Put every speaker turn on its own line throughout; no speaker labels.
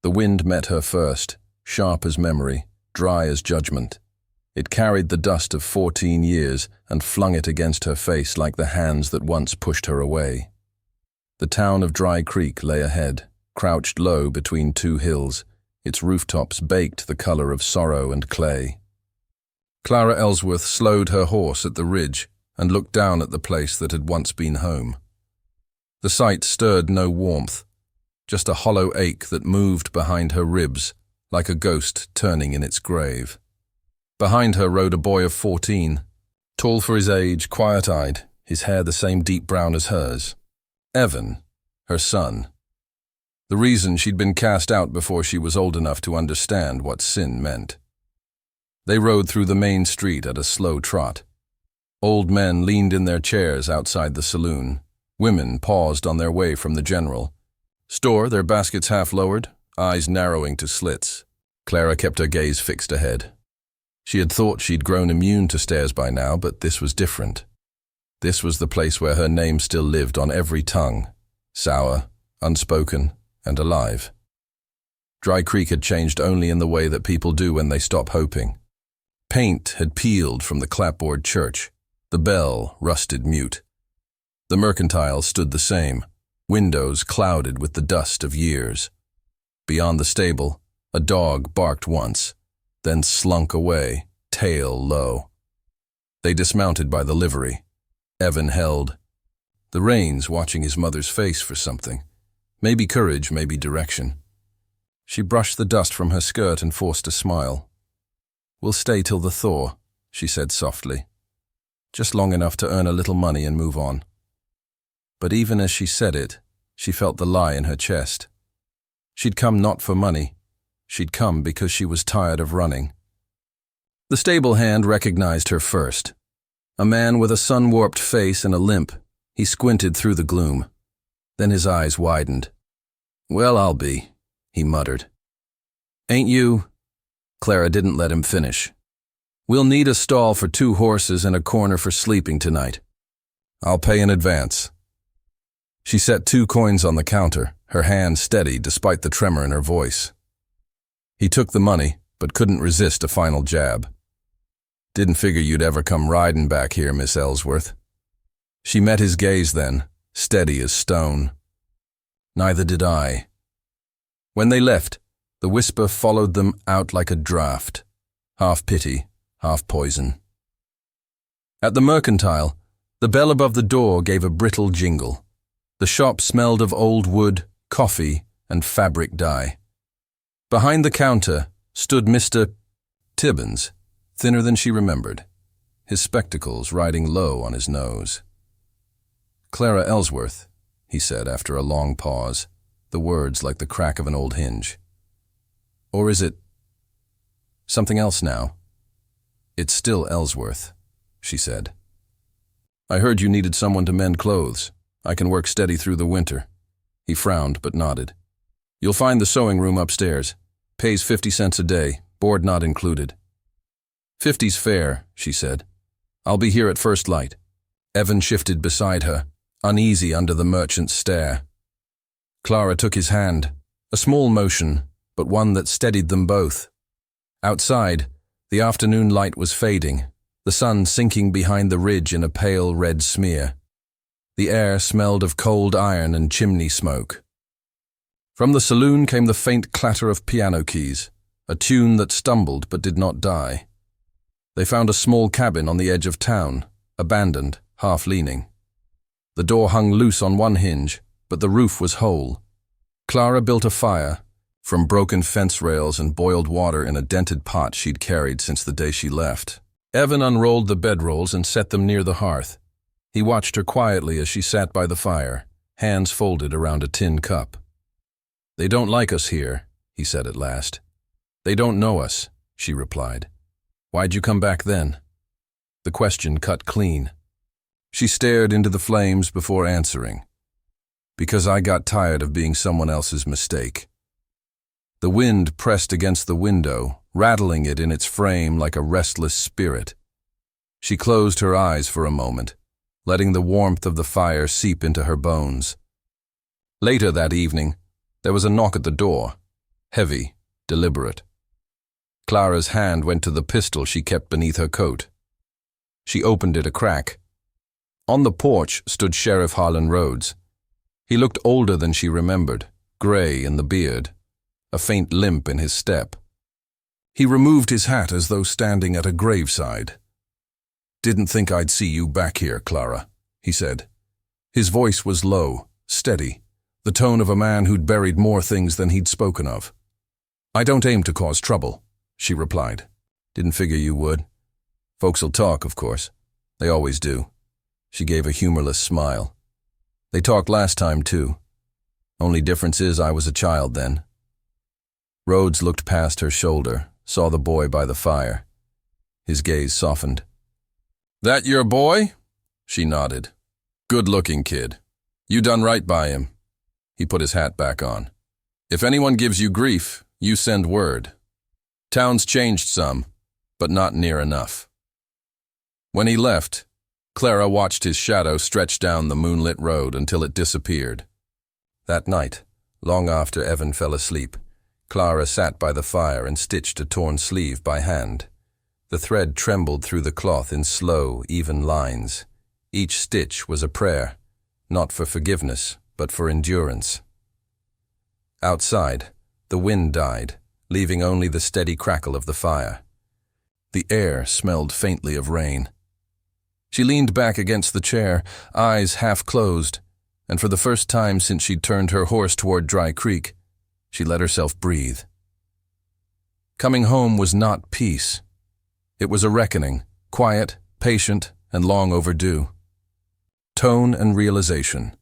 The wind met her first, sharp as memory, dry as judgment. It carried the dust of 14 years and flung it against her face like the hands that once pushed her away. The town of Dry Creek lay ahead, crouched low between two hills, its rooftops baked the color of sorrow and clay. Clara Ellsworth slowed her horse at the ridge and looked down at the place that had once been home. The sight stirred no warmth, just a hollow ache that moved behind her ribs like a ghost turning in its grave. Behind her rode a boy of 14, tall for his age, quiet-eyed, his hair the same deep brown as hers. Evan, her son. The reason she'd been cast out before she was old enough to understand what sin meant. They rode through the main street at a slow trot. Old men leaned in their chairs outside the saloon. Women paused on their way from the general store, their baskets half lowered, eyes narrowing to slits. Clara kept her gaze fixed ahead. She had thought she'd grown immune to stares by now, but this was different. This was the place where her name still lived on every tongue, sour, unspoken, and alive. Dry Creek had changed only in the way that people do when they stop hoping. Paint had peeled from the clapboard church. The bell rusted mute. The mercantile stood the same, windows clouded with the dust of years. Beyond the stable, a dog barked once, then slunk away, tail low. They dismounted by the livery. Evan held the reins, watching his mother's face for something. Maybe courage, maybe direction. She brushed the dust from her skirt and forced a smile. "We'll stay till the thaw," she said softly. "Just long enough to earn a little money and move on." But even as she said it, she felt the lie in her chest. She'd come not for money. She'd come because she was tired of running. The stable hand recognized her first. A man with a sun-warped face and a limp. He squinted through the gloom. Then his eyes widened. "Well, I'll be," he muttered. "Ain't you?" Clara didn't let him finish. "We'll need a stall for 2 horses and a corner for sleeping tonight. I'll pay in advance." She set 2 coins on the counter, her hand steady despite the tremor in her voice. He took the money, but couldn't resist a final jab. "Didn't figure you'd ever come riding back here, Miss Ellsworth." She met his gaze then, steady as stone. "Neither did I." When they left, the whisper followed them out like a draft, half pity, half poison. At the mercantile, the bell above the door gave a brittle jingle. The shop smelled of old wood, coffee, and fabric dye. Behind the counter stood Mr. Tibbins, thinner than she remembered, his spectacles riding low on his nose. "Clara Ellsworth," he said after a long pause, the words like the crack of an old hinge. "Or is it something else now?" "It's still Ellsworth," she said. "I heard you needed someone to mend clothes. I can work steady through the winter." He frowned but nodded. "You'll find the sewing room upstairs. Pays 50 cents a day, board not included." "50's fair," she said. "I'll be here at first light." Evan shifted beside her, uneasy under the merchant's stare. Clara took his hand, a small motion, but one that steadied them both. Outside, the afternoon light was fading, the sun sinking behind the ridge in a pale red smear. The air smelled of cold iron and chimney smoke. From the saloon came the faint clatter of piano keys, a tune that stumbled but did not die. They found a small cabin on the edge of town, abandoned, half-leaning. The door hung loose on one hinge, but the roof was whole. Clara built a fire, from broken fence rails and boiled water in a dented pot she'd carried since the day she left. Evan unrolled the bedrolls and set them near the hearth. He watched her quietly as she sat by the fire, hands folded around a tin cup. "They don't like us here," he said at last. "They don't know us," she replied. "Why'd you come back then?" The question cut clean. She stared into the flames before answering. "Because I got tired of being someone else's mistake." The wind pressed against the window, rattling it in its frame like a restless spirit. She closed her eyes for a moment, letting the warmth of the fire seep into her bones. Later that evening, there was a knock at the door. heavy, deliberate. Clara's hand went to the pistol she kept beneath her coat. She opened it a crack. On the porch stood Sheriff Harlan Rhodes. He looked older than she remembered, gray in the beard, a faint limp in his step. He removed his hat as though standing at a graveside. "Didn't think I'd see you back here, Clara," he said. His voice was low, steady, the tone of a man who'd buried more things than he'd spoken of. "I don't aim to cause trouble," she replied. "Didn't figure you would. Folks'll talk, of course. They always do." She gave a humorless smile. "They talked last time, too. Only difference is I was a child then." Rhodes looked past her shoulder, saw the boy by the fire. His gaze softened. "That your boy?" She nodded. "Good-looking kid. You done right by him." He put his hat back on. "If anyone gives you grief, you send word. Town's changed some, but not near enough." When he left, Clara watched his shadow stretch down the moonlit road until it disappeared. That night, long after Evan fell asleep, Clara sat by the fire and stitched a torn sleeve by hand. The thread trembled through the cloth in slow, even lines. Each stitch was a prayer, not for forgiveness, but for endurance. Outside, the wind died, leaving only the steady crackle of the fire. The air smelled faintly of rain. She leaned back against the chair, eyes half closed, and for the first time since she'd turned her horse toward Dry Creek, she let herself breathe. Coming home was not peace. It was a reckoning, quiet, patient, and long overdue. Tone and realization.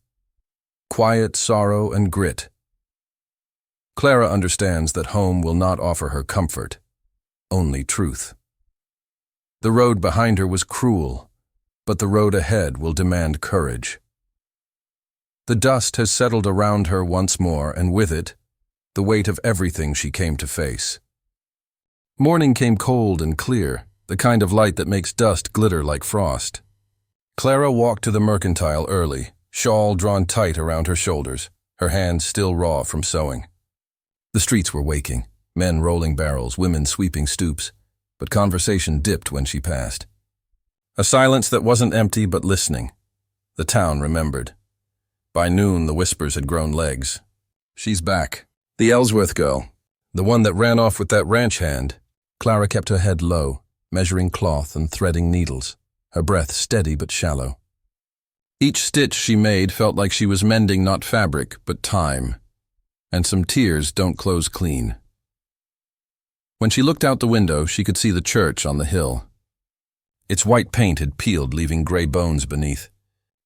Quiet sorrow and grit. Clara understands that home will not offer her comfort, only truth. The road behind her was cruel, but the road ahead will demand courage. The dust has settled around her once more, and with it, the weight of everything she came to face. Morning came cold and clear, the kind of light that makes dust glitter like frost. Clara walked to the mercantile early, shawl drawn tight around her shoulders, her hands still raw from sewing. The streets were waking, men rolling barrels, women sweeping stoops, but conversation dipped when she passed. A silence that wasn't empty but listening. The town remembered. By noon, the whispers had grown legs. "She's back. The Ellsworth girl. The one that ran off with that ranch hand." Clara kept her head low, measuring cloth and threading needles, her breath steady but shallow. Each stitch she made felt like she was mending not fabric, but time. And some tears don't close clean. When she looked out the window, she could see the church on the hill. Its white paint had peeled, leaving gray bones beneath.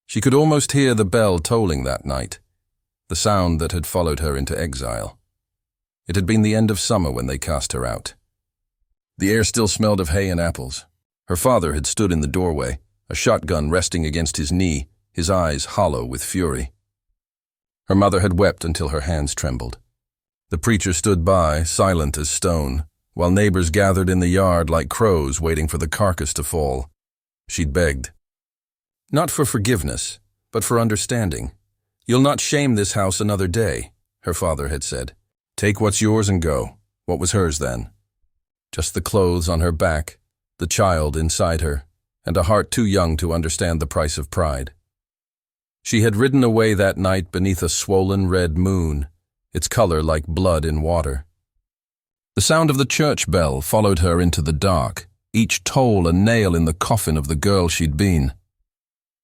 She could almost hear the bell tolling that night, the sound that had followed her into exile. It had been the end of summer when they cast her out. The air still smelled of hay and apples. Her father had stood in the doorway, a shotgun resting against his knee, his eyes hollow with fury. Her mother had wept until her hands trembled. The preacher stood by, silent as stone, while neighbors gathered in the yard like crows waiting for the carcass to fall. She'd begged. Not for forgiveness, but for understanding. "You'll not shame this house another day," her father had said. "Take what's yours and go." What was hers then? Just the clothes on her back, the child inside her, and a heart too young to understand the price of pride. She had ridden away that night beneath a swollen red moon, its color like blood in water. The sound of the church bell followed her into the dark, each toll a nail in the coffin of the girl she'd been.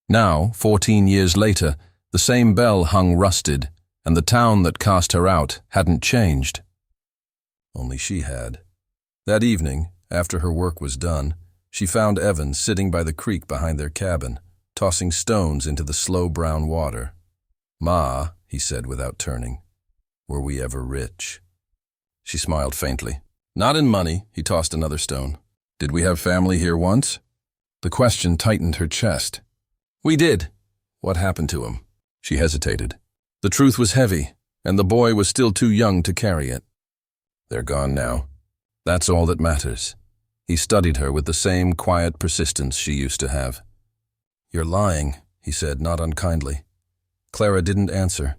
Now, 14 years later, the same bell hung rusted, and the town that cast her out hadn't changed. Only she had. That evening, after her work was done, she found Evan sitting by the creek behind their cabin, tossing stones into the slow brown water. "Ma," he said without turning, "were we ever rich?" She smiled faintly. "Not in money," he tossed another stone. "Did we have family here once?" The question tightened her chest. "We did." "What happened to him?" She hesitated. The truth was heavy, and the boy was still too young to carry it. "They're gone now. That's all that matters." He studied her with the same quiet persistence she used to have. "You're lying," he said, not unkindly. Clara didn't answer.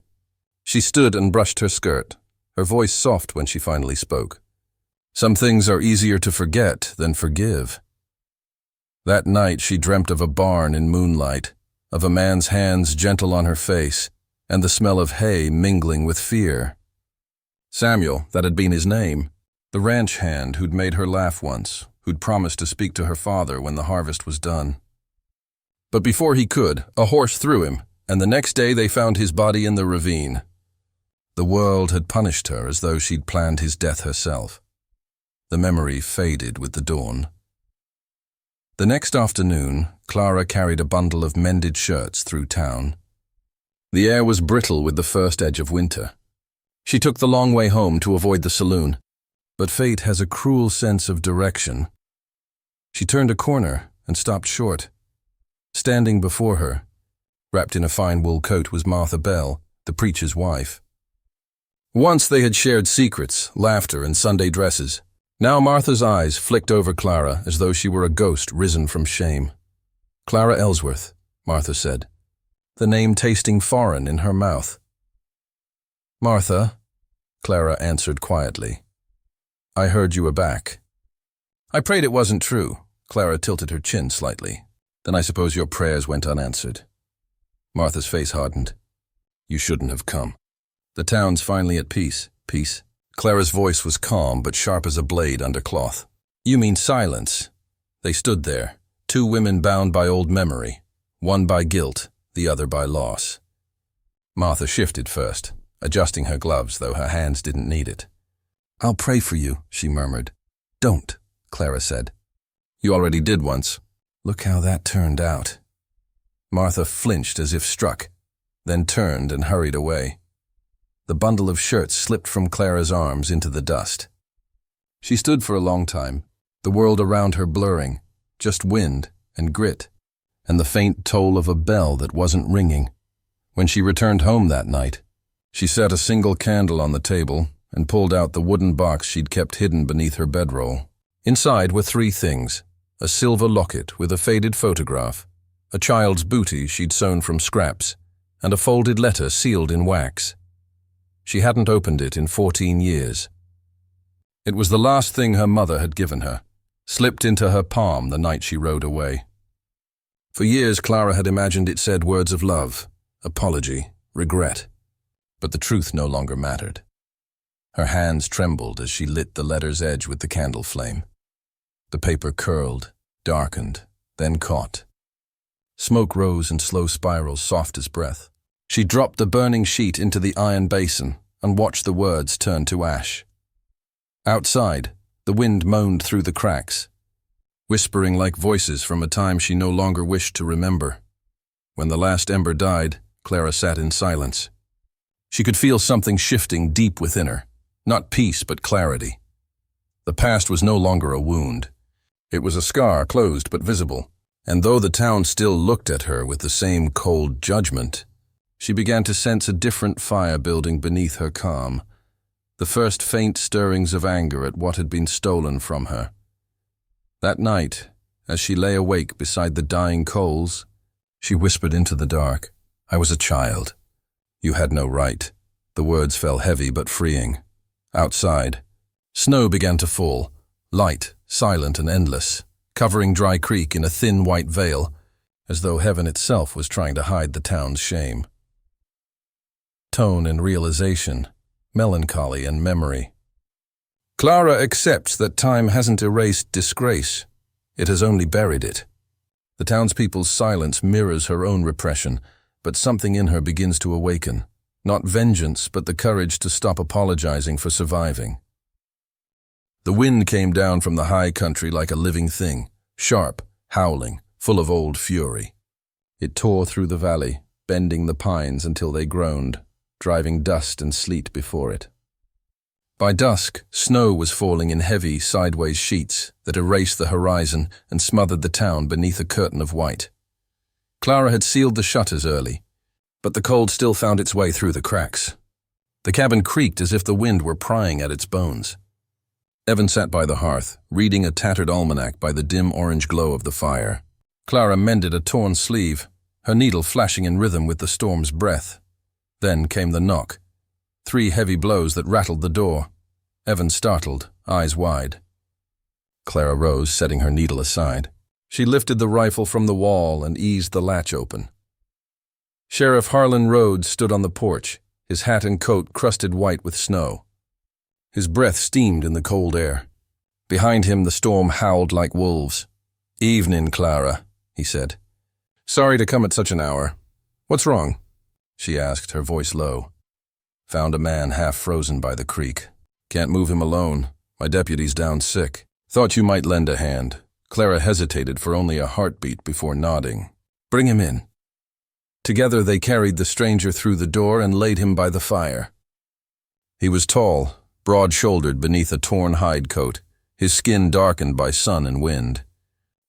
She stood and brushed her skirt. her voice soft when she finally spoke. Some things are easier to forget than forgive. That night she dreamt of a barn in moonlight, of a man's hands gentle on her face, and the smell of hay mingling with fear. Samuel, that had been his name, the ranch hand who'd made her laugh once, who'd promised to speak to her father when the harvest was done. But before he could, a horse threw him, and the next day they found his body in the ravine. The world had punished her as though she'd planned his death herself. The memory faded with the dawn. The next afternoon, Clara carried a bundle of mended shirts through town. The air was brittle with the first edge of winter. She took the long way home to avoid the saloon, but fate has a cruel sense of direction. She turned a corner and stopped short. Standing before her, wrapped in a fine wool coat, was Martha Bell, the preacher's wife. Once they had shared secrets, laughter, and Sunday dresses. Now Martha's eyes flicked over Clara as though she were a ghost risen from shame. "Clara Ellsworth," Martha said, the name tasting foreign in her mouth. "Martha," Clara answered quietly, "I heard you were back." "I prayed it wasn't true." Clara tilted her chin slightly. "Then I suppose your prayers went unanswered." Martha's face hardened. "You shouldn't have come. The town's finally at peace." "Peace?" Clara's voice was calm but sharp as a blade under cloth. "You mean silence." They stood there, two women bound by old memory, one by guilt, the other by loss. Martha shifted first, adjusting her gloves, though her hands didn't need it. "I'll pray for you," she murmured. "Don't," Clara said. "You already did once." "Look how that turned out." Martha flinched as if struck, then turned and hurried away. The bundle of shirts slipped from Clara's arms into the dust. She stood for a long time, the world around her blurring, just wind and grit, and the faint toll of a bell that wasn't ringing. When she returned home that night, she set a single candle on the table and pulled out the wooden box she'd kept hidden beneath her bedroll. Inside were three things: a silver locket with a faded photograph, a child's booty she'd sewn from scraps, and a folded letter sealed in wax. She hadn't opened it in 14 years. It was the last thing her mother had given her, slipped into her palm the night she rode away. For years Clara had imagined it said words of love, apology, regret, but the truth no longer mattered. Her hands trembled as she lit the letter's edge with the candle flame. The paper curled, darkened, then caught. Smoke rose in slow spirals, soft as breath. She dropped the burning sheet into the iron basin and watched the words turn to ash. Outside, the wind moaned through the cracks, whispering like voices from a time she no longer wished to remember. When the last ember died, Clara sat in silence. She could feel something shifting deep within her, not peace but clarity. The past was no longer a wound. It was a scar, closed but visible, and though the town still looked at her with the same cold judgment, she began to sense a different fire building beneath her calm, the first faint stirrings of anger at what had been stolen from her. That night, as she lay awake beside the dying coals, she whispered into the dark, "I was a child. You had no right." The words fell heavy but freeing. Outside, snow began to fall, light, silent and endless, covering Dry Creek in a thin white veil, as though heaven itself was trying to hide the town's shame. Tone and realization, melancholy and memory. Clara accepts that time hasn't erased disgrace. It has only buried it. The townspeople's silence mirrors her own repression, but something in her begins to awaken. Not vengeance, but the courage to stop apologizing for surviving. The wind came down from the high country like a living thing, sharp, howling, full of old fury. It tore through the valley, bending the pines until they groaned, driving dust and sleet before it. By dusk, snow was falling in heavy, sideways sheets that erased the horizon and smothered the town beneath a curtain of white. Clara had sealed the shutters early, but the cold still found its way through the cracks. The cabin creaked as if the wind were prying at its bones. Evan sat by the hearth, reading a tattered almanac by the dim orange glow of the fire. Clara mended a torn sleeve, her needle flashing in rhythm with the storm's breath. Then came the knock. 3 heavy blows that rattled the door. Evan startled, eyes wide. Clara rose, setting her needle aside. She lifted the rifle from the wall and eased the latch open. Sheriff Harlan Rhodes stood on the porch, his hat and coat crusted white with snow. His breath steamed in the cold air. Behind him the storm howled like wolves. "Evening, Clara," he said. "Sorry to come at such an hour. What's wrong?" she asked, her voice low. "Found a man half frozen by the creek. Can't move him alone. My deputy's down sick. Thought you might lend a hand." Clara hesitated for only a heartbeat before nodding. "Bring him in." Together they carried the stranger through the door and laid him by the fire. He was tall, broad-shouldered beneath a torn hide coat, his skin darkened by sun and wind.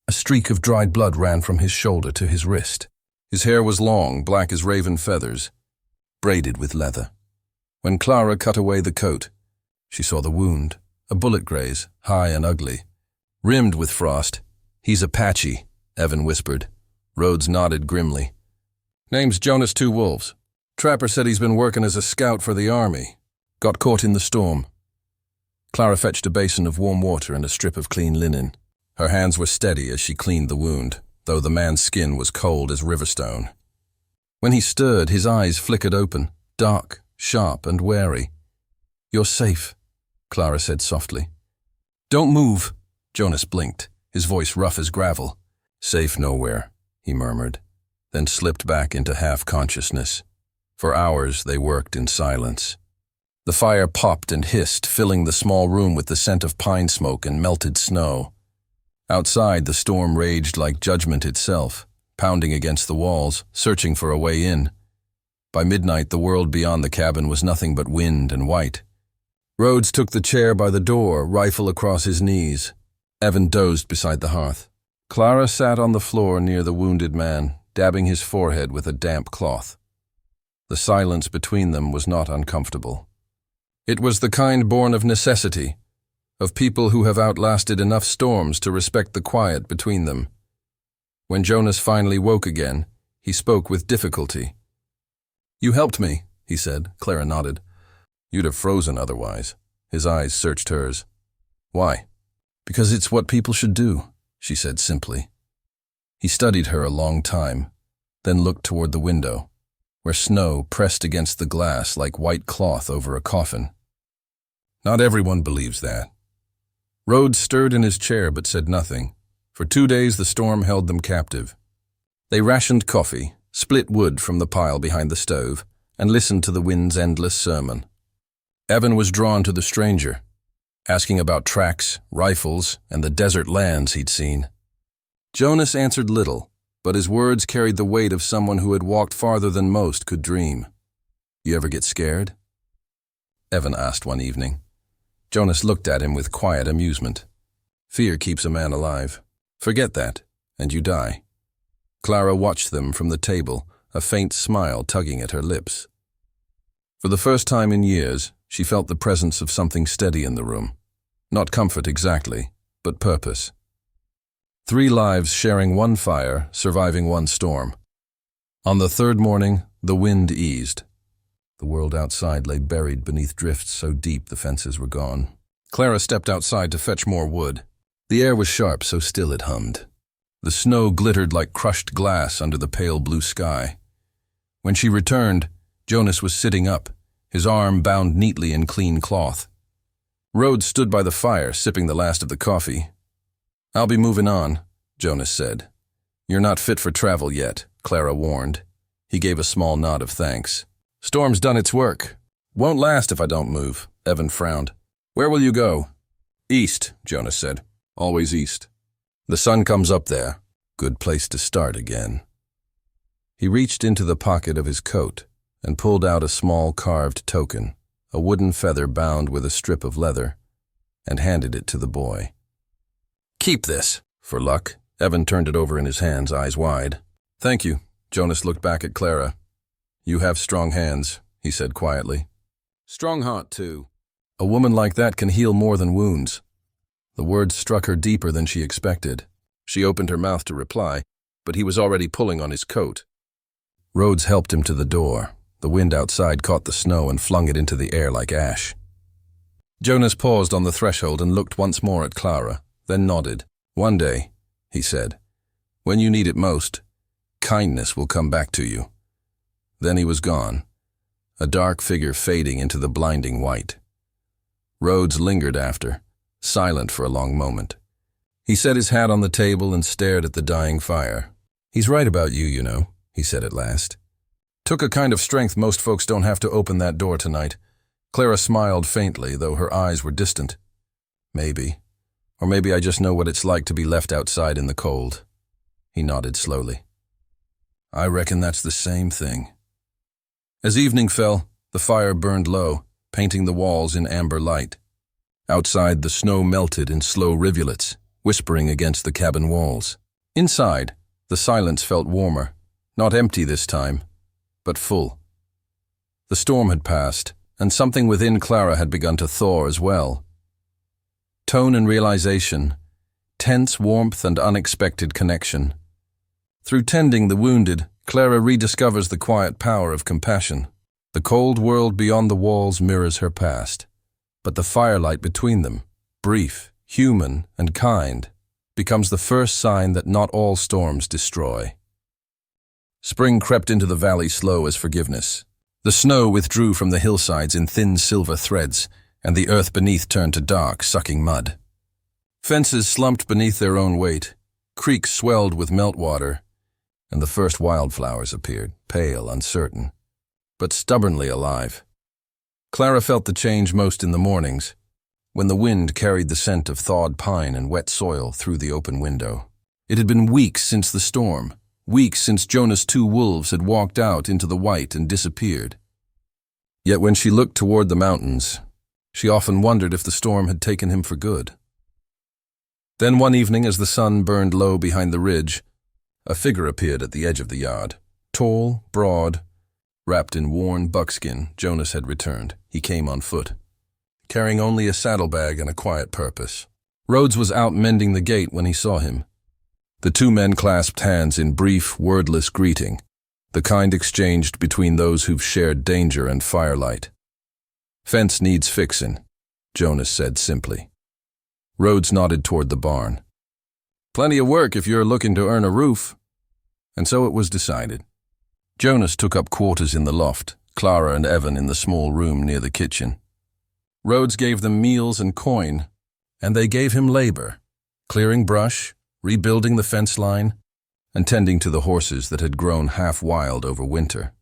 A streak of dried blood ran from his shoulder to his wrist. His hair was long, black as raven feathers, braided with leather. When Clara cut away the coat, she saw the wound, a bullet graze, high and ugly. Rimmed with frost. "He's Apache," Evan whispered. Rhodes nodded grimly. "Name's Jonas Two Wolves. Trapper said he's been working as a scout for the army. Got caught in the storm." Clara fetched a basin of warm water and a strip of clean linen. Her hands were steady as she cleaned the wound, though the man's skin was cold as riverstone. When he stirred, his eyes flickered open, dark, sharp, and wary. "You're safe," Clara said softly. "Don't move," Jonas blinked, his voice rough as gravel. "Safe nowhere," he murmured, then slipped back into half-consciousness. For hours they worked in silence. The fire popped and hissed, filling the small room with the scent of pine smoke and melted snow. Outside, the storm raged like judgment itself, pounding against the walls, searching for a way in. By midnight, the world beyond the cabin was nothing but wind and white. Rhodes took the chair by the door, rifle across his knees. Evan dozed beside the hearth. Clara sat on the floor near the wounded man, dabbing his forehead with a damp cloth. The silence between them was not uncomfortable. It was the kind born of necessity, of people who have outlasted enough storms to respect the quiet between them. When Jonas finally woke again, he spoke with difficulty. "You helped me," he said. Clara nodded. "You'd have frozen otherwise." His eyes searched hers. "Why?" "Because it's what people should do," she said simply. He studied her a long time, then looked toward the window, where snow pressed against the glass like white cloth over a coffin. "Not everyone believes that." Rhodes stirred in his chair but said nothing. For 2 days the storm held them captive. They rationed coffee, split wood from the pile behind the stove, and listened to the wind's endless sermon. Evan was drawn to the stranger, asking about tracks, rifles, and the desert lands he'd seen. Jonas answered little, but his words carried the weight of someone who had walked farther than most could dream. "You ever get scared?" Evan asked one evening. Jonas looked at him with quiet amusement. "Fear keeps a man alive. Forget that, and you die." Clara watched them from the table, a faint smile tugging at her lips. For the first time in years, she felt the presence of something steady in the room. Not comfort exactly, but purpose. 3 lives sharing one fire, surviving one storm. On the 3rd morning, the wind eased. The world outside lay buried beneath drifts so deep the fences were gone. Clara stepped outside to fetch more wood. The air was sharp, so still it hummed. The snow glittered like crushed glass under the pale blue sky. When she returned, Jonas was sitting up, his arm bound neatly in clean cloth. Rhodes stood by the fire, sipping the last of the coffee. "I'll be moving on," Jonas said. "You're not fit for travel yet," Clara warned. He gave a small nod of thanks. "Storm's done its work. Won't last if I don't move," Evan frowned. "Where will you go?" "East," Jonas said. "Always east. The sun comes up there. Good place to start again." He reached into the pocket of his coat and pulled out a small carved token, a wooden feather bound with a strip of leather, and handed it to the boy. "Keep this, for luck." Evan turned it over in his hands, eyes wide. "Thank you." Jonas looked back at Clara. "You have strong hands," he said quietly. "Strong heart, too. A woman like that can heal more than wounds." The words struck her deeper than she expected. She opened her mouth to reply, but he was already pulling on his coat. Rhodes helped him to the door, The wind outside caught the snow and flung it into the air like ash. Jonas paused on the threshold and looked once more at Clara, then nodded. "One day," he said, "when you need it most, kindness will come back to you." Then he was gone, a dark figure fading into the blinding white. Rhodes lingered after, silent for a long moment. He set his hat on the table and stared at the dying fire. "He's right about you, you know," he said at last. "Took a kind of strength most folks don't have to open that door tonight." Clara smiled faintly, though her eyes were distant. "Maybe. Or maybe I just know what it's like to be left outside in the cold." He nodded slowly. "I reckon that's the same thing." As evening fell, the fire burned low, painting the walls in amber light. Outside, the snow melted in slow rivulets, whispering against the cabin walls. Inside, the silence felt warmer, not empty this time, but full. The storm had passed, and something within Clara had begun to thaw as well. Tone and realization, tense warmth and unexpected connection. Through tending the wounded, Clara rediscovers the quiet power of compassion. The cold world beyond the walls mirrors her past, but the firelight between them, brief, human, and kind, becomes the first sign that not all storms destroy. Spring crept into the valley slow as forgiveness. The snow withdrew from the hillsides in thin silver threads, and the earth beneath turned to dark, sucking mud. Fences slumped beneath their own weight, creeks swelled with meltwater, and the first wildflowers appeared, pale, uncertain, but stubbornly alive. Clara felt the change most in the mornings, when the wind carried the scent of thawed pine and wet soil through the open window. It had been weeks since the storm, weeks since Jonas Two Wolves had walked out into the white and disappeared. Yet when she looked toward the mountains, she often wondered if the storm had taken him for good. Then one evening, as the sun burned low behind the ridge, a figure appeared at the edge of the yard. Tall, broad, wrapped in worn buckskin, Jonas had returned. He came on foot, carrying only a saddlebag and a quiet purpose. Rhodes was out mending the gate when he saw him. The two men clasped hands in brief, wordless greeting, the kind exchanged between those who've shared danger and firelight. "Fence needs fixin'," Jonas said simply. Rhodes nodded toward the barn. "Plenty of work if you're looking to earn a roof." And so it was decided. Jonas took up quarters in the loft, Clara and Evan in the small room near the kitchen. Rhodes gave them meals and coin, and they gave him labor, clearing brush, rebuilding the fence line, and tending to the horses that had grown half wild over winter.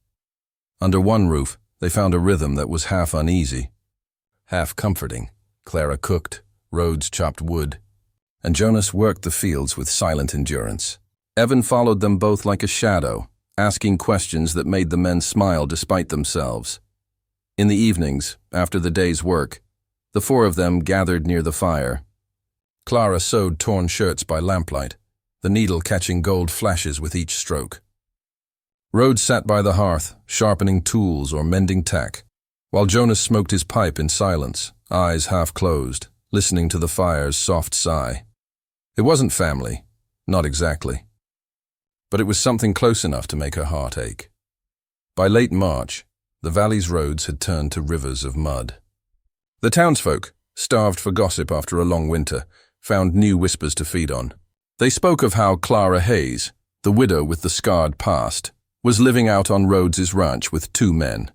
Under one roof, they found a rhythm that was half uneasy, half comforting. Clara cooked, Rhodes chopped wood, and Jonas worked the fields with silent endurance. Evan followed them both like a shadow, asking questions that made the men smile despite themselves. In the evenings, after the day's work, the four of them gathered near the fire. Clara sewed torn shirts by lamplight, the needle catching gold flashes with each stroke. Rhodes sat by the hearth, sharpening tools or mending tack, while Jonas smoked his pipe in silence, eyes half closed, listening to the fire's soft sigh. It wasn't family, not exactly, but it was something close enough to make her heart ache. By late March, the valley's roads had turned to rivers of mud. The townsfolk, starved for gossip after a long winter, found new whispers to feed on. They spoke of how Clara Hayes, the widow with the scarred past, was living out on Rhodes's ranch with two men.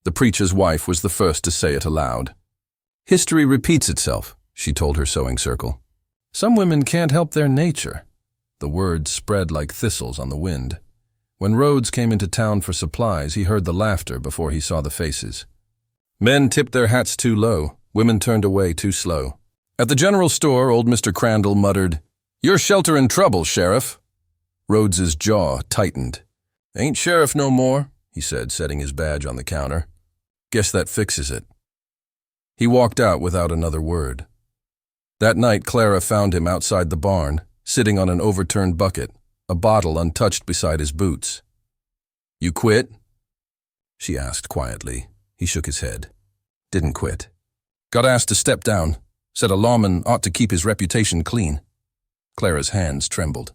The preacher's wife was the first to say it aloud. "History repeats itself," she told her sewing circle. "Some women can't help their nature." The words spread like thistles on the wind. When Rhodes came into town for supplies, he heard the laughter before he saw the faces. Men tipped their hats too low, women turned away too slow. At the general store, old Mr. Crandall muttered, "You're shelterin' trouble, Sheriff." Rhodes's jaw tightened. "Ain't Sheriff no more," he said, setting his badge on the counter. "Guess that fixes it." He walked out without another word. That night, Clara found him outside the barn, sitting on an overturned bucket, a bottle untouched beside his boots. "You quit?" she asked quietly. He shook his head. "Didn't quit. Got asked to step down. Said a lawman ought to keep his reputation clean." Clara's hands trembled.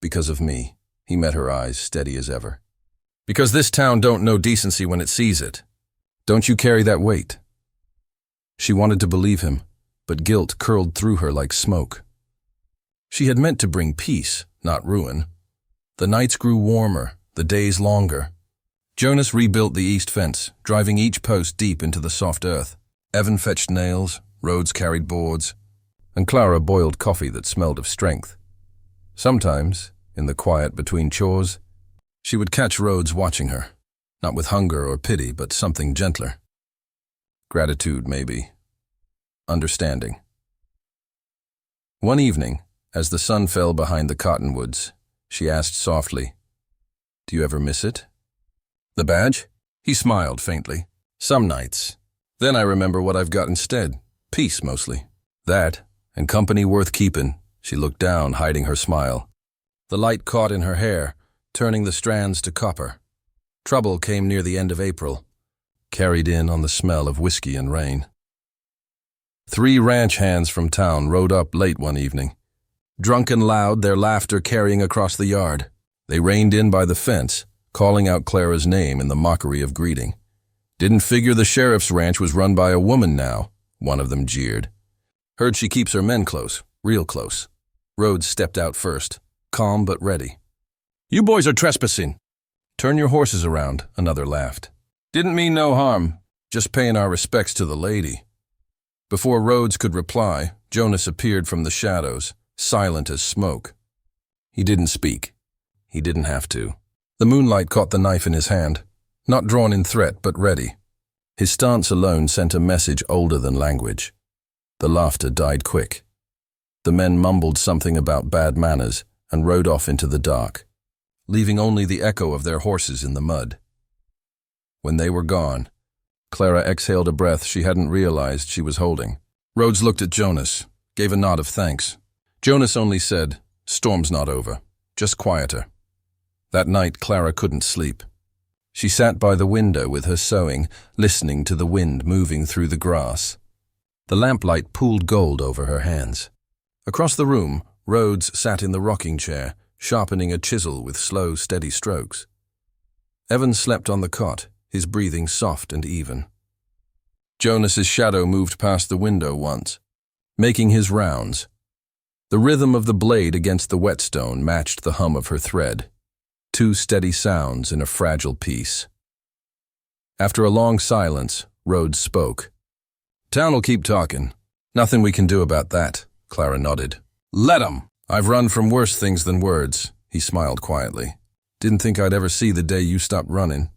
"Because of me." He met her eyes, steady as ever. Because this town don't know decency when it sees it. Don't you carry that weight? She wanted to believe him, but guilt curled through her like smoke. She had meant to bring peace, not ruin. The nights grew warmer, the days longer. Jonas rebuilt the east fence, driving each post deep into the soft earth. Evan fetched nails, Rhodes carried boards, and Clara boiled coffee that smelled of strength. Sometimes, in the quiet between chores, she would catch Rhodes watching her, not with hunger or pity, but something gentler. Gratitude, maybe. Understanding. One evening, as the sun fell behind the cottonwoods, she asked softly, "Do you ever miss it?" "The badge?" He smiled faintly. "Some nights. Then I remember what I've got instead. Peace, mostly. That, and company worth keeping." She looked down, hiding her smile. The light caught in her hair, turning the strands to copper. Trouble came near the end of April, carried in on the smell of whiskey and rain. 3 ranch hands from town rode up late one evening. Drunk and loud, their laughter carrying across the yard. They reined in by the fence, calling out Clara's name in the mockery of greeting. "Didn't figure the sheriff's ranch was run by a woman now," one of them jeered. "Heard she keeps her men close, real close." Rhodes stepped out first, calm but ready. "You boys are trespassing." "Turn your horses around," another laughed. "Didn't mean no harm, just paying our respects to the lady." Before Rhodes could reply, Jonas appeared from the shadows, silent as smoke. He didn't speak. He didn't have to. The moonlight caught the knife in his hand, not drawn in threat but ready. His stance alone sent a message older than language. The laughter died quick. The men mumbled something about bad manners and rode off into the dark, leaving only the echo of their horses in the mud. When they were gone, Clara exhaled a breath she hadn't realized she was holding. Rhodes looked at Jonas, gave a nod of thanks. Jonas only said, "Storm's not over, just quieter." That night, Clara couldn't sleep. She sat by the window with her sewing, listening to the wind moving through the grass. The lamplight pooled gold over her hands. Across the room, Rhodes sat in the rocking chair, sharpening a chisel with slow, steady strokes. Evan slept on the cot, his breathing soft and even. Jonas's shadow moved past the window once, making his rounds. The rhythm of the blade against the whetstone matched the hum of her thread. 2 steady sounds in a fragile piece. After a long silence, Rhodes spoke. "Town'll keep talking. Nothing we can do about that," Clara nodded. "Let 'em! I've run from worse things than words," he smiled quietly. "Didn't think I'd ever see the day you stopped running."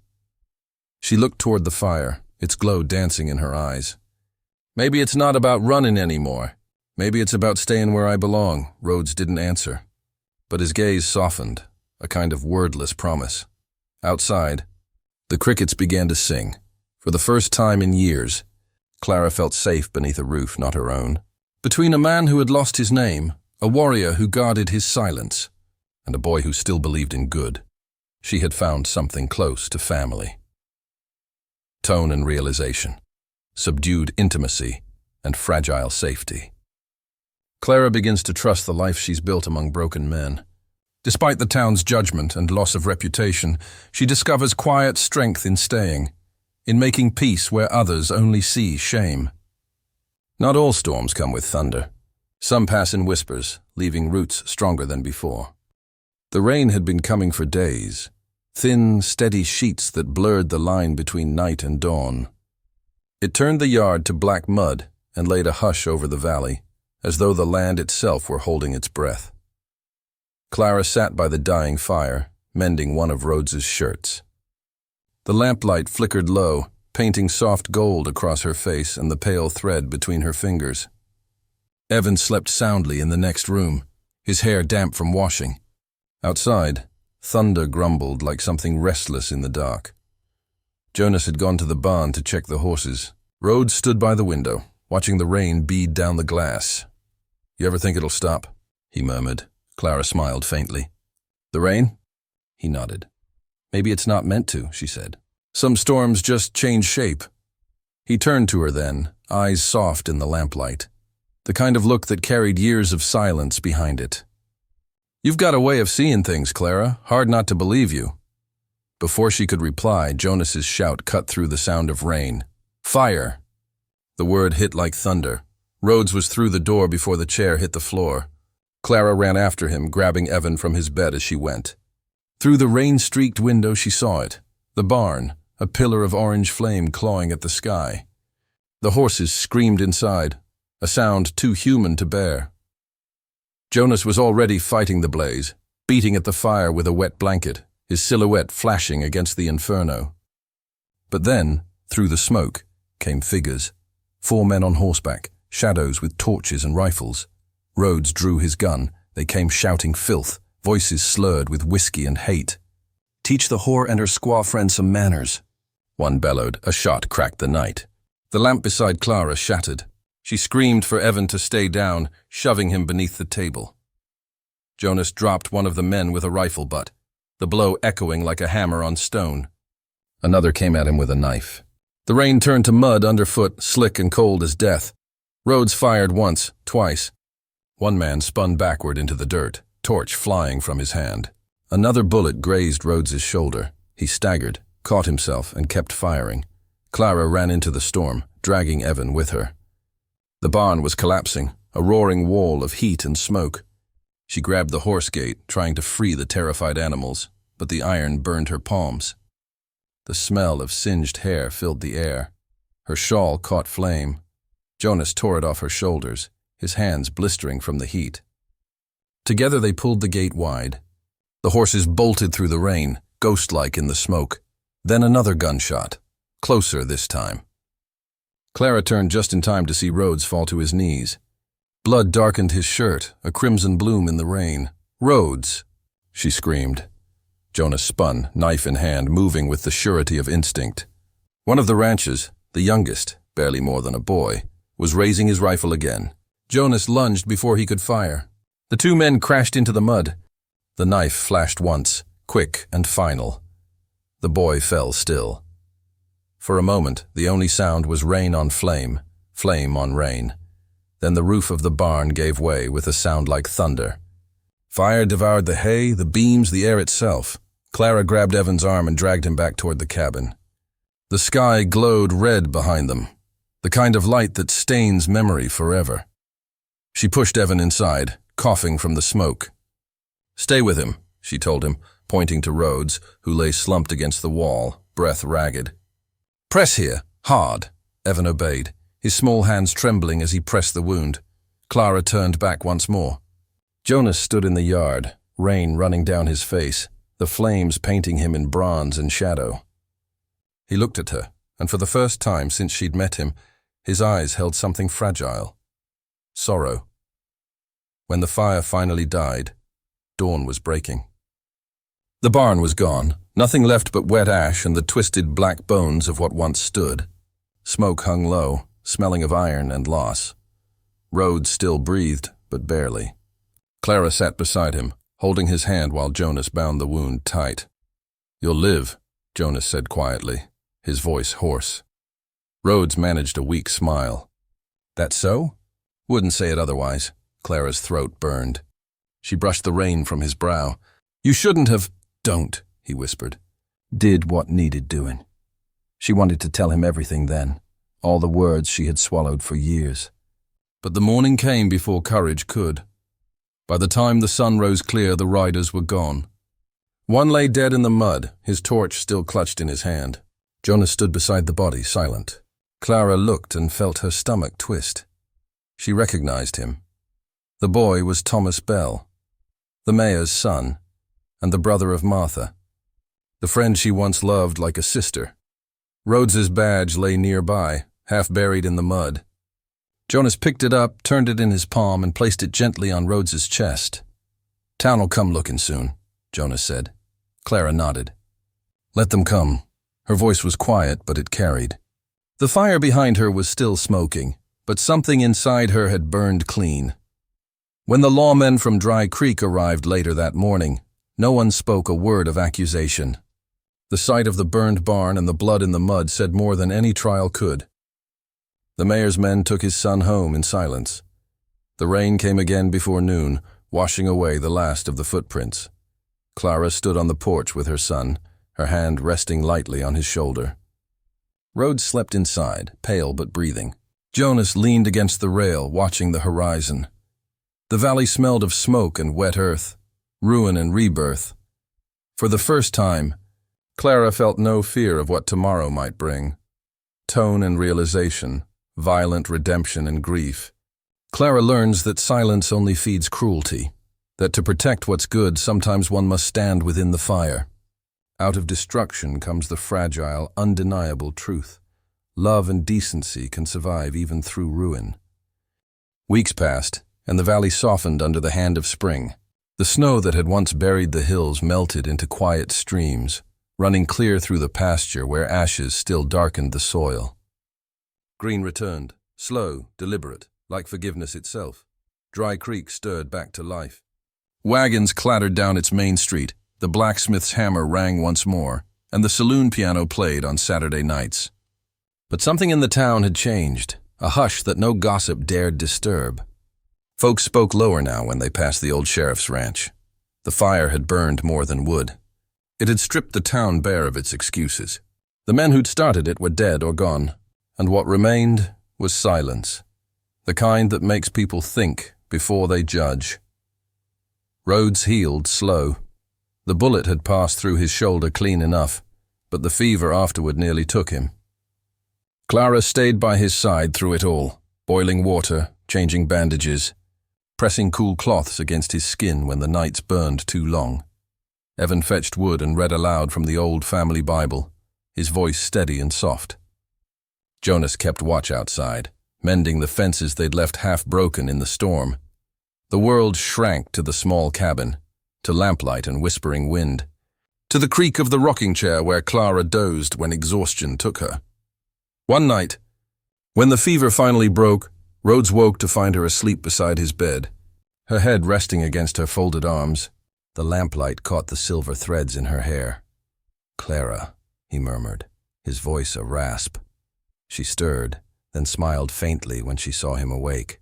She looked toward the fire, its glow dancing in her eyes. "Maybe it's not about running anymore. Maybe it's about staying where I belong." Rhodes didn't answer, but his gaze softened, a kind of wordless promise. Outside, the crickets began to sing. For the first time in years, Clara felt safe beneath a roof not her own. Between a man who had lost his name, a warrior who guarded his silence, and a boy who still believed in good, she had found something close to family. Tone and realization, subdued intimacy, and fragile safety. Clara begins to trust the life she's built among broken men. Despite the town's judgment and loss of reputation, she discovers quiet strength in staying, in making peace where others only see shame. Not all storms come with thunder. Some pass in whispers, leaving roots stronger than before. The rain had been coming for days, thin, steady sheets that blurred the line between night and dawn. It turned the yard to black mud and laid a hush over the valley, as though the land itself were holding its breath. Clara sat by the dying fire, mending one of Rhodes's shirts. The lamplight flickered low, painting soft gold across her face and the pale thread between her fingers. Evan slept soundly in the next room, his hair damp from washing. Outside, thunder grumbled like something restless in the dark. Jonas had gone to the barn to check the horses. Rhodes stood by the window, watching the rain bead down the glass. "You ever think it'll stop?" he murmured. Clara smiled faintly. "The rain?" He nodded. "Maybe it's not meant to," she said. "Some storms just change shape." He turned to her then, eyes soft in the lamplight, the kind of look that carried years of silence behind it. "You've got a way of seeing things, Clara. Hard not to believe you." Before she could reply, Jonas's shout cut through the sound of rain. "Fire!" The word hit like thunder. Rhodes was through the door before the chair hit the floor. Clara ran after him, grabbing Evan from his bed as she went. Through the rain-streaked window she saw it. The barn, a pillar of orange flame clawing at the sky. The horses screamed inside, a sound too human to bear. Jonas was already fighting the blaze, beating at the fire with a wet blanket, his silhouette flashing against the inferno. But then, through the smoke, came figures. 4 men on horseback, shadows with torches and rifles. Rhodes drew his gun. They came shouting filth, voices slurred with whiskey and hate. "Teach the whore and her squaw friend some manners," one bellowed. A shot cracked the night. The lamp beside Clara shattered. She screamed for Evan to stay down, shoving him beneath the table. Jonas dropped one of the men with a rifle butt, the blow echoing like a hammer on stone. Another came at him with a knife. The rain turned to mud underfoot, slick and cold as death. Rhodes fired once, twice. One man spun backward into the dirt, torch flying from his hand. Another bullet grazed Rhodes's shoulder. He staggered, caught himself, and kept firing. Clara ran into the storm, dragging Evan with her. The barn was collapsing, a roaring wall of heat and smoke. She grabbed the horse gate, trying to free the terrified animals, but the iron burned her palms. The smell of singed hair filled the air. Her shawl caught flame. Jonas tore it off her shoulders, his hands blistering from the heat. Together they pulled the gate wide. The horses bolted through the rain, ghost-like in the smoke. Then another gunshot, closer this time. Clara turned just in time to see Rhodes fall to his knees. Blood darkened his shirt, a crimson bloom in the rain. "Rhodes!" she screamed. Jonas spun, knife in hand, moving with the surety of instinct. One of the ranchers, the youngest, barely more than a boy, was raising his rifle again. Jonas lunged before he could fire. The 2 men crashed into the mud. The knife flashed once, quick and final. The boy fell still. For a moment, the only sound was rain on flame, flame on rain. Then the roof of the barn gave way with a sound like thunder. Fire devoured the hay, the beams, the air itself. Clara grabbed Evan's arm and dragged him back toward the cabin. The sky glowed red behind them, the kind of light that stains memory forever. She pushed Evan inside, coughing from the smoke. "Stay with him," she told him, pointing to Rhodes, who lay slumped against the wall, breath ragged. "Press here, hard," Evan obeyed, his small hands trembling as he pressed the wound. Clara turned back once more. Jonas stood in the yard, rain running down his face, the flames painting him in bronze and shadow. He looked at her, and for the first time since she'd met him, his eyes held something fragile. Sorrow. When the fire finally died, dawn was breaking. The barn was gone, nothing left but wet ash and the twisted black bones of what once stood. Smoke hung low, smelling of iron and loss. Rhodes still breathed, but barely. Clara sat beside him, holding his hand while Jonas bound the wound tight. "You'll live," Jonas said quietly, his voice hoarse. Rhodes managed a weak smile. "That so?" "Wouldn't say it otherwise." Clara's throat burned. She brushed the rain from his brow. "You shouldn't have—" "Don't," he whispered. "Did what needed doing." She wanted to tell him everything then, all the words she had swallowed for years. But the morning came before courage could. By the time the sun rose clear, the riders were gone. One lay dead in the mud, his torch still clutched in his hand. Jonas stood beside the body, silent. Clara looked and felt her stomach twist. She recognized him. The boy was Thomas Bell, the mayor's son, and the brother of Martha, the friend she once loved like a sister. Rhodes's badge lay nearby, half buried in the mud. Jonas picked it up, turned it in his palm, and placed it gently on Rhodes's chest. "Town'll come looking soon," Jonas said. Clara nodded. "Let them come." Her voice was quiet, but it carried. The fire behind her was still smoking, but something inside her had burned clean. When the lawmen from Dry Creek arrived later that morning, no one spoke a word of accusation. The sight of the burned barn and the blood in the mud said more than any trial could. The mayor's men took his son home in silence. The rain came again before noon, washing away the last of the footprints. Clara stood on the porch with her son, her hand resting lightly on his shoulder. Rhodes slept inside, pale but breathing. Jonas leaned against the rail, watching the horizon. The valley smelled of smoke and wet earth, ruin and rebirth. For the first time, Clara felt no fear of what tomorrow might bring. Tone and realization, violent redemption and grief. Clara learns that silence only feeds cruelty, that to protect what's good, sometimes one must stand within the fire. Out of destruction comes the fragile, undeniable truth. Love and decency can survive even through ruin. Weeks passed, and the valley softened under the hand of spring. The snow that had once buried the hills melted into quiet streams, running clear through the pasture where ashes still darkened the soil. Green returned, slow, deliberate, like forgiveness itself. Dry Creek stirred back to life. Wagons clattered down its main street, the blacksmith's hammer rang once more, and the saloon piano played on Saturday nights. But something in the town had changed, a hush that no gossip dared disturb. Folks spoke lower now when they passed the old sheriff's ranch. The fire had burned more than wood. It had stripped the town bare of its excuses. The men who'd started it were dead or gone, and what remained was silence, the kind that makes people think before they judge. Rhodes healed slow. The bullet had passed through his shoulder clean enough, but the fever afterward nearly took him. Clara stayed by his side through it all, boiling water, changing bandages, pressing cool cloths against his skin when the nights burned too long. Evan fetched wood and read aloud from the old family Bible, his voice steady and soft. Jonas kept watch outside, mending the fences they'd left half-broken in the storm. The world shrank to the small cabin, to lamplight and whispering wind, to the creak of the rocking chair where Clara dozed when exhaustion took her. One night, when the fever finally broke, Rhodes woke to find her asleep beside his bed, her head resting against her folded arms. The lamplight caught the silver threads in her hair. "Clara," he murmured, his voice a rasp. She stirred, then smiled faintly when she saw him awake.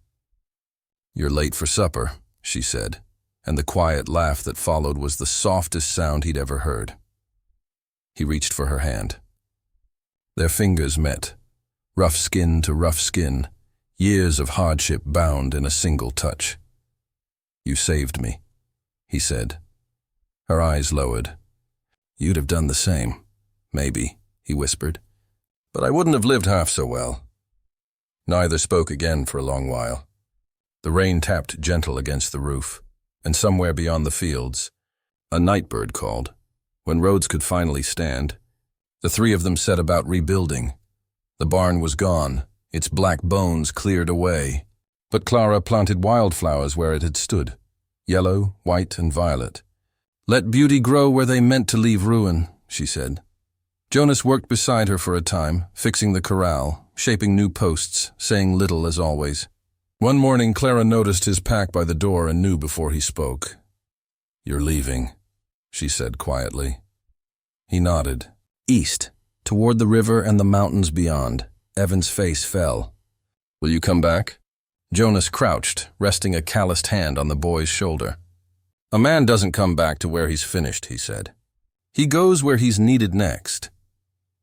"You're late for supper," she said, and the quiet laugh that followed was the softest sound he'd ever heard. He reached for her hand. Their fingers met, rough skin to rough skin, years of hardship bound in a single touch. "You saved me," he said. Her eyes lowered. "You'd have done the same, maybe," he whispered, "but I wouldn't have lived half so well." Neither spoke again for a long while. The rain tapped gentle against the roof, and somewhere beyond the fields, a nightbird called. When Rhodes could finally stand, the three of them set about rebuilding. The barn was gone, its black bones cleared away, but Clara planted wildflowers where it had stood, yellow, white, and violet. "Let beauty grow where they meant to leave ruin," she said. Jonas worked beside her for a time, fixing the corral, shaping new posts, saying little as always. One morning, Clara noticed his pack by the door and knew before he spoke. "You're leaving," she said quietly. He nodded. East, toward the river and the mountains beyond. Evan's face fell. "Will you come back?" Jonas crouched, resting a calloused hand on the boy's shoulder. "A man doesn't come back to where he's finished," he said. "He goes where he's needed next."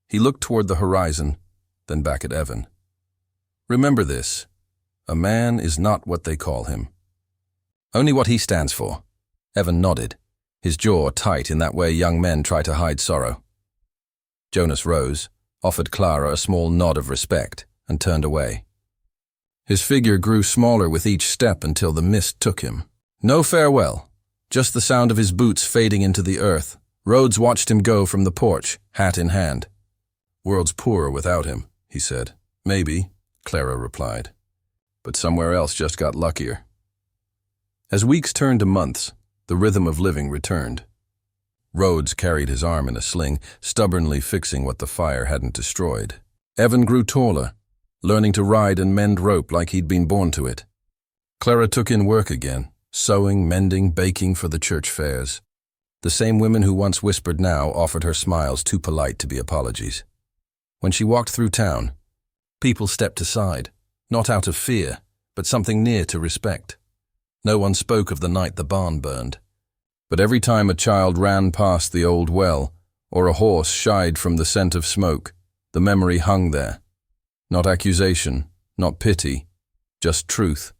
He looked toward the horizon, then back at Evan. "Remember this. A man is not what they call him. Only what he stands for." Evan nodded, his jaw tight in that way young men try to hide sorrow. Jonas rose, offered Clara a small nod of respect, and turned away. His figure grew smaller with each step until the mist took him. No farewell, just the sound of his boots fading into the earth. Rhodes watched him go from the porch, hat in hand. "World's poorer without him," he said. "Maybe," Clara replied. "But somewhere else just got luckier." As weeks turned to months, the rhythm of living returned. Rhodes carried his arm in a sling, stubbornly fixing what the fire hadn't destroyed. Evan grew taller, learning to ride and mend rope like he'd been born to it. Clara took in work again, sewing, mending, baking for the church fairs. The same women who once whispered now offered her smiles too polite to be apologies. When she walked through town, people stepped aside, not out of fear, but something near to respect. No one spoke of the night the barn burned. But every time a child ran past the old well, or a horse shied from the scent of smoke, the memory hung there. Not accusation, not pity, just truth.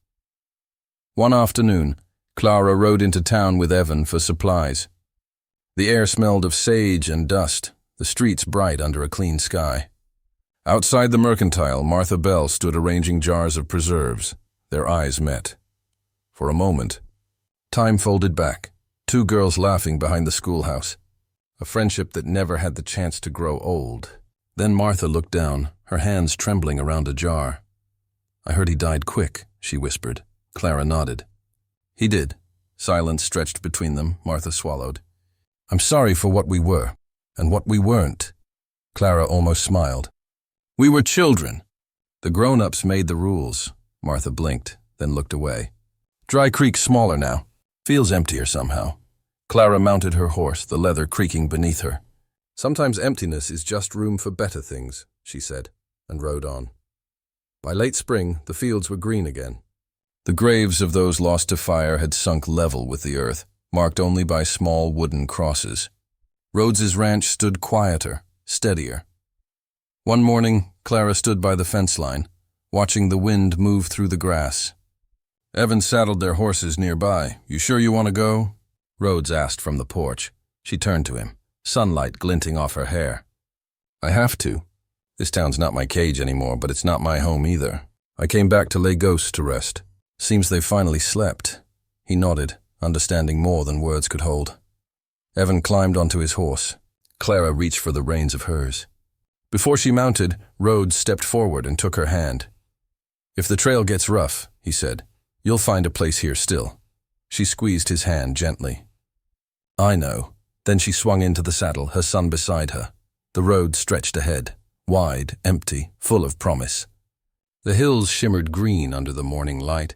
One afternoon, Clara rode into town with Evan for supplies. The air smelled of sage and dust, the streets bright under a clean sky. Outside the mercantile, Martha Bell stood arranging jars of preserves. Their eyes met. For a moment, time folded back, two girls laughing behind the schoolhouse. A friendship that never had the chance to grow old. Then Martha looked down, her hands trembling around a jar. "I heard he died quick," she whispered. Clara nodded. "He did." Silence stretched between them. Martha swallowed. "I'm sorry for what we were, and what we weren't." Clara almost smiled. "We were children. The grown-ups made the rules." Martha blinked, then looked away. "Dry Creek's smaller now. Feels emptier somehow." Clara mounted her horse, the leather creaking beneath her. "Sometimes emptiness is just room for better things," she said, and rode on. By late spring, the fields were green again. The graves of those lost to fire had sunk level with the earth, marked only by small wooden crosses. Rhodes's ranch stood quieter, steadier. One morning, Clara stood by the fence line, watching the wind move through the grass. Evan saddled their horses nearby. "You sure you want to go?" Rhodes asked from the porch. She turned to him, sunlight glinting off her hair. "I have to. This town's not my cage anymore, but it's not my home either. I came back to lay ghosts to rest. Seems they finally slept." He nodded, understanding more than words could hold. Evan climbed onto his horse. Clara reached for the reins of hers. Before she mounted, Rhodes stepped forward and took her hand. "If the trail gets rough," he said, "you'll find a place here still." She squeezed his hand gently. "I know." Then she swung into the saddle, her son beside her. The road stretched ahead, wide, empty, full of promise. The hills shimmered green under the morning light,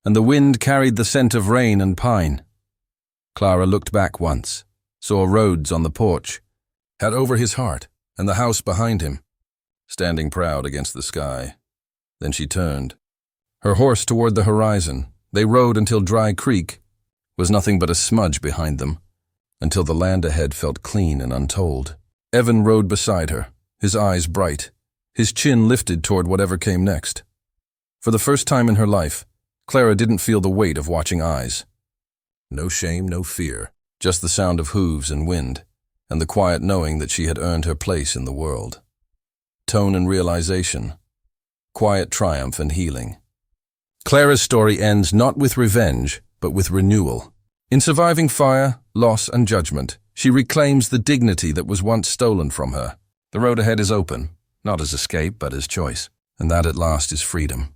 and the wind carried the scent of rain and pine. Clara looked back once, saw Rhodes on the porch, had over his heart, and the house behind him, standing proud against the sky. Then she turned, her horse toward the horizon. They rode until Dry Creek was nothing but a smudge behind them, until the land ahead felt clean and untold. Evan rode beside her, his eyes bright, his chin lifted toward whatever came next. For the first time in her life, Clara didn't feel the weight of watching eyes. No shame, no fear, just the sound of hooves and wind, and the quiet knowing that she had earned her place in the world. Tone and realization, quiet triumph and healing. Clara's story ends not with revenge, but with renewal. In surviving fire, loss, and judgment, she reclaims the dignity that was once stolen from her. The road ahead is open, not as escape, but as choice, and that at last is freedom.